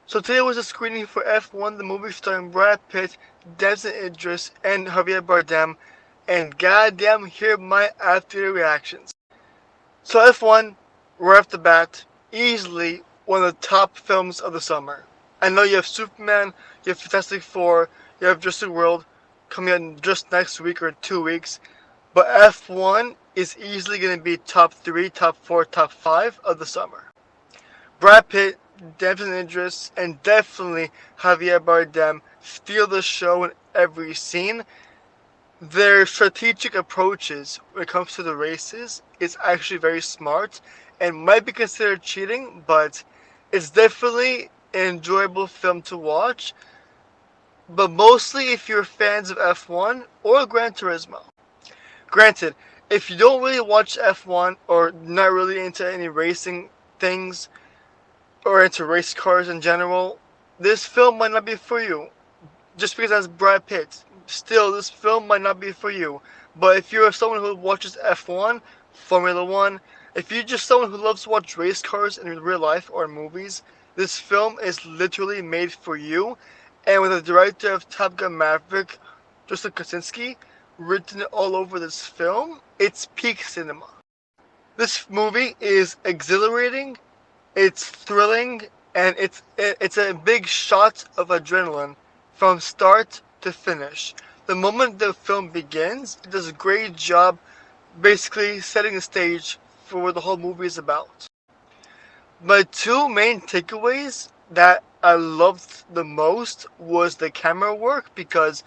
So today was a screening for F1, the movie starring Brad Pitt, Damson Idris, and Javier Bardem, and goddamn, hear my after reactions. So F1, right off the bat, easily one of the top films of the summer. I know you have Superman, you have Fantastic Four, you have Jurassic World coming out just next week or 2 weeks, but F1 is easily going to be top 3, top 4, top 5 of the summer. Brad Pitt, Damson Idris, and definitely Javier Bardem steal the show in every scene. Their strategic approaches when it comes to the races is actually very smart and might be considered cheating, but it's definitely an enjoyable film to watch. But mostly if you're fans of F1 or Gran Turismo. Granted, if you don't really watch F1 or not really into any racing things, or into race cars in general, this film might not be for you. Just because that's Brad Pitt. Still, this film might not be for you. But if you're someone who watches F1, Formula 1, if you're just someone who loves to watch race cars in real life or in movies, this film is literally made for you. And with the director of Top Gun Maverick, Joseph Kosinski, written all over this film, it's peak cinema. This movie is exhilarating, it's thrilling, and it's a big shot of adrenaline from start to finish. The moment the film begins, it does a great job basically setting the stage for what the whole movie is about. My two main takeaways that I loved the most was the camera work, because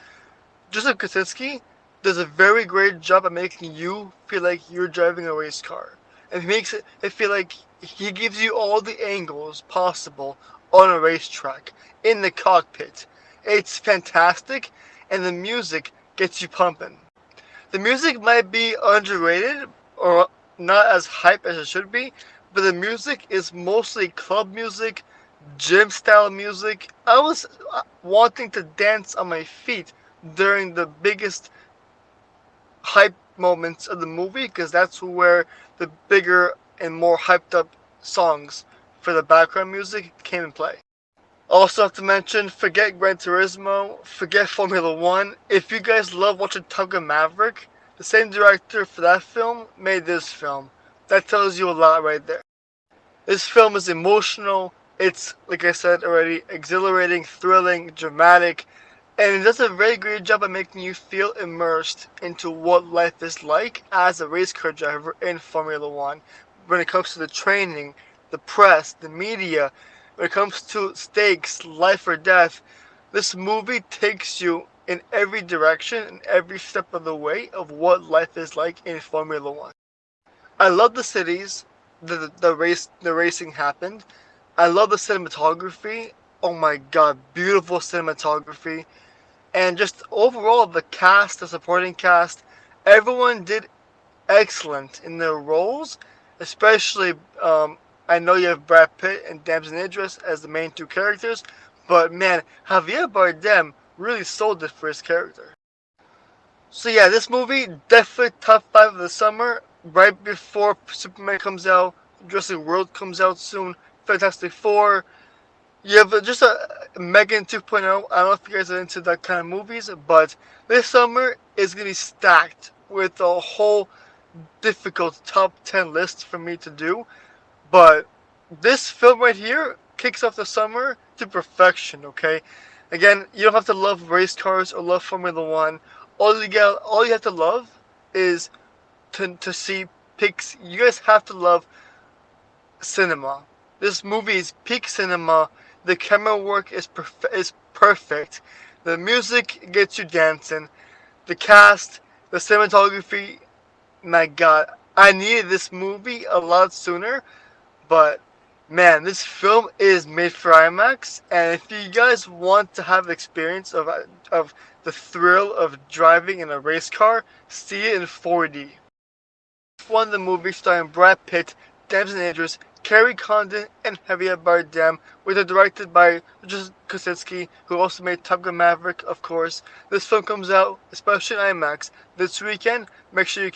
Joseph Kosinski does a very great job at making you feel like you're driving a race car. And he makes it feel like he gives you all the angles possible on a racetrack, in the cockpit. It's fantastic, and the music gets you pumping. The music might be underrated or not as hype as it should be, but the music is mostly club music, gym style music. I was wanting to dance on my feet during the biggest hype moments of the movie, because that's where the bigger and more hyped up songs for the background music came in play. Also have to mention, forget Gran Turismo, forget Formula 1. If you guys love watching Top Gun Maverick, the same director for that film made this film. That tells you a lot right there. This film is emotional, it's, like I said already, exhilarating, thrilling, dramatic, and it does a very great job at making you feel immersed into what life is like as a race car driver in Formula 1. When it comes to the training, the press, the media, when it comes to stakes, life or death, this movie takes you in every direction, in every step of the way of what life is like in Formula 1. I love the cities the racing happened. I love the cinematography. Oh my god, beautiful cinematography. And just overall, the cast, the supporting cast, everyone did excellent in their roles. Especially, I know you have Brad Pitt and Damson Idris as the main two characters, but man, Javier Bardem really sold it for his character. So yeah, this movie definitely top 5 of the summer, right before Superman comes out, Jurassic World comes out soon, Fantastic Four. You have just a Megan 2.0. I don't know if you guys are into that kind of movies, but this summer is going to be stacked with a whole difficult top 10 list for me to do. But this film right here kicks off the summer to perfection, okay? Again, you don't have to love race cars or love Formula 1. All you have to love is to see pics. You guys have to love cinema. This movie is peak cinema. The camera work is perfect. The music gets you dancing. The cast, the cinematography, my god. I needed this movie a lot sooner, but man, this film is made for IMAX, and if you guys want to have the experience of the thrill of driving in a race car, see it in 4D. One of the movies starring Brad Pitt, Damson Idris, Kerry, Condon, and Javier Bardem, which are directed by Joseph Kosinski, who also made Top Gun Maverick, of course. This film comes out, especially in IMAX, this weekend. Make sure you